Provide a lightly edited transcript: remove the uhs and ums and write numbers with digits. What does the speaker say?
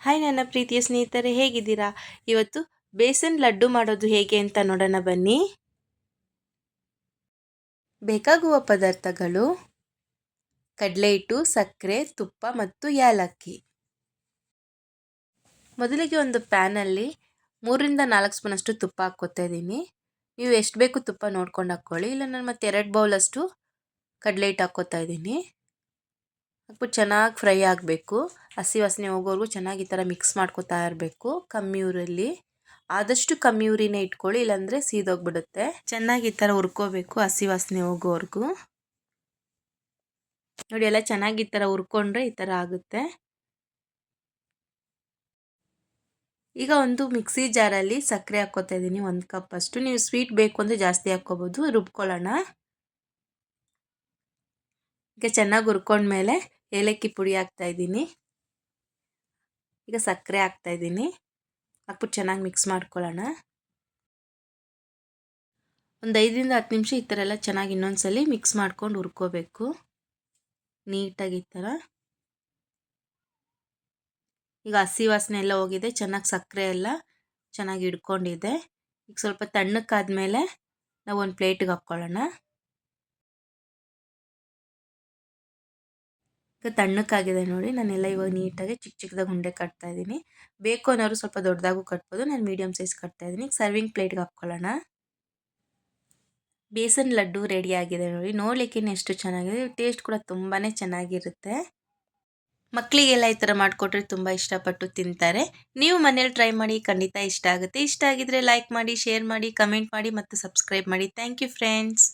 Hi ನನ್ನ ಪ್ರೀತಿಯ ಸ್ನೇಹಿತರೆ, ಹೇಗಿದ್ದೀರಾ? ಇವತ್ತು ಬೇಸನ್ ಲಡ್ಡು ಮಾಡೋದು ಹೇಗೆ ಅಂತ ನೋಡೋಣ ಬನ್ನಿ. ಬೇಕಾಗುವ ಪದಾರ್ಥಗಳು: ಕಡಲೆ ಹಿಟ್ಟು, ಸಕ್ಕರೆ, ತುಪ್ಪ ಮತ್ತು ಏಲಕ್ಕಿ. ಮೊದಲಿಗೆ ಒಂದು ಪ್ಯಾನಲ್ಲಿ 3-4 ಸ್ಪೂನಷ್ಟು ತುಪ್ಪ ಹಾಕ್ಕೋತಾ ಇದ್ದೀನಿ. ನೀವು ಎಷ್ಟು ಬೇಕು ತುಪ್ಪ ನೋಡ್ಕೊಂಡು ಹಾಕ್ಕೊಳ್ಳಿ. ಇಲ್ಲ ನಾನು ಮತ್ತೆ 2 ಬೌಲಷ್ಟು ಕಡಲೆ ಹಿಟ್ಟು ಹಾಕ್ಕೋತಾ ಇದ್ದೀನಿ. ಹಾಕ್ಬಿಟ್ಟು ಚೆನ್ನಾಗಿ ಫ್ರೈ ಆಗಬೇಕು. ಹಸಿ ವಾಸನೆ ಹೋಗೋವರೆಗೂ ಚೆನ್ನಾಗಿ ಈ ಥರ ಮಿಕ್ಸ್ ಮಾಡ್ಕೊತಾ ಇರಬೇಕು. ಕಮ್ಮಿ ಊರಲ್ಲಿ, ಆದಷ್ಟು ಕಮ್ಮಿ ಊರಿನೇ ಇಟ್ಕೊಳ್ಳಿ, ಇಲ್ಲಾಂದರೆ ಸೀದೋಗ್ಬಿಡುತ್ತೆ. ಚೆನ್ನಾಗಿ ಈ ಥರ ಹುರ್ಕೋಬೇಕು ಹಸಿ ವಾಸನೆ ಹೋಗೋವರೆಗೂ. ನೋಡಿ, ಎಲ್ಲ ಚೆನ್ನಾಗಿ ಈ ಥರ ಹುರ್ಕೊಂಡ್ರೆ ಈ ಥರ ಆಗುತ್ತೆ. ಈಗ ಒಂದು ಮಿಕ್ಸಿ ಜಾರಲ್ಲಿ ಸಕ್ಕರೆ ಹಾಕ್ಕೋತಾ ಇದ್ದೀನಿ, 1 ಕಪ್ ಅಷ್ಟು. ನೀವು ಸ್ವೀಟ್ ಬೇಕು ಅಂದರೆ ಜಾಸ್ತಿ ಹಾಕ್ಕೋಬೋದು. ರುಬ್ಕೊಳ್ಳೋಣ. ಈಗ ಚೆನ್ನಾಗಿ ಹುರ್ಕೊಂಡ್ಮೇಲೆ ಏಲಕ್ಕಿ ಪುಡಿ ಹಾಕ್ತಾಯಿದ್ದೀನಿ. ಈಗ ಸಕ್ಕರೆ ಹಾಕ್ತಾಯಿದ್ದೀನಿ. ಹಾಕ್ಬಿಟ್ಟು ಚೆನ್ನಾಗಿ ಮಿಕ್ಸ್ ಮಾಡ್ಕೊಳ್ಳೋಣ. ಒಂದು 5-10 ನಿಮಿಷ ಈ ಥರ ಎಲ್ಲ ಚೆನ್ನಾಗಿ ಇನ್ನೊಂದ್ಸಲಿ ಮಿಕ್ಸ್ ಮಾಡ್ಕೊಂಡು ಹುರ್ಕೋಬೇಕು ನೀಟಾಗಿ ಈ ಥರ. ಈಗ ಹಸಿ ವಾಸನೆ ಎಲ್ಲ ಹೋಗಿದೆ, ಚೆನ್ನಾಗಿ ಸಕ್ಕರೆ ಎಲ್ಲ ಚೆನ್ನಾಗಿ ಹಿಡ್ಕೊಂಡಿದೆ. ಈಗ ಸ್ವಲ್ಪ ತಣ್ಣಕ್ಕಾದ್ಮೇಲೆ ನಾವು ಒಂದು ಪ್ಲೇಟಿಗೆ ಹಾಕ್ಕೊಳ್ಳೋಣ. ಈಗ ತಣ್ಣಕ್ಕಾಗಿದೆ ನೋಡಿ, ನಾನೆಲ್ಲ ಇವಾಗ ನೀಟಾಗಿ ಚಿಕ್ಕ ಚಿಕ್ಕದಾಗಿ ಉಂಡೆ ಕಟ್ತಾ ಇದ್ದೀನಿ. ಬೇಕು ಅನ್ನೋರು ಸ್ವಲ್ಪ ದೊಡ್ಡದಾಗೂ ಕಟ್ಬೋದು, ನಾನು ಮೀಡಿಯಮ್ ಸೈಜ್ ಕಟ್ತಾ ಇದ್ದೀನಿ. ಈಗ ಸರ್ವಿಂಗ್ ಪ್ಲೇಟ್ಗೆ ಹಾಕ್ಕೊಳ್ಳೋಣ. ಬೇಸನ್ ಲಡ್ಡು ರೆಡಿ ಆಗಿದೆ ನೋಡಿ, ನೋಡ್ಲಿಕ್ಕೆ ಎಷ್ಟು ಚೆನ್ನಾಗಿದೆ, ಟೇಸ್ಟ್ ಕೂಡ ತುಂಬಾ ಚೆನ್ನಾಗಿರುತ್ತೆ. ಮಕ್ಕಳಿಗೆಲ್ಲ ಈ ಥರ ಮಾಡಿಕೊಟ್ರೆ ತುಂಬ ಇಷ್ಟಪಟ್ಟು ತಿಂತಾರೆ. ನೀವು ಮನೇಲಿ ಟ್ರೈ ಮಾಡಿ, ಖಂಡಿತ ಇಷ್ಟ ಆಗುತ್ತೆ. ಇಷ್ಟ ಆಗಿದ್ರೆ ಲೈಕ್ ಮಾಡಿ, ಶೇರ್ ಮಾಡಿ, ಕಮೆಂಟ್ ಮಾಡಿ ಮತ್ತು ಸಬ್ಸ್ಕ್ರೈಬ್ ಮಾಡಿ. Thank you friends.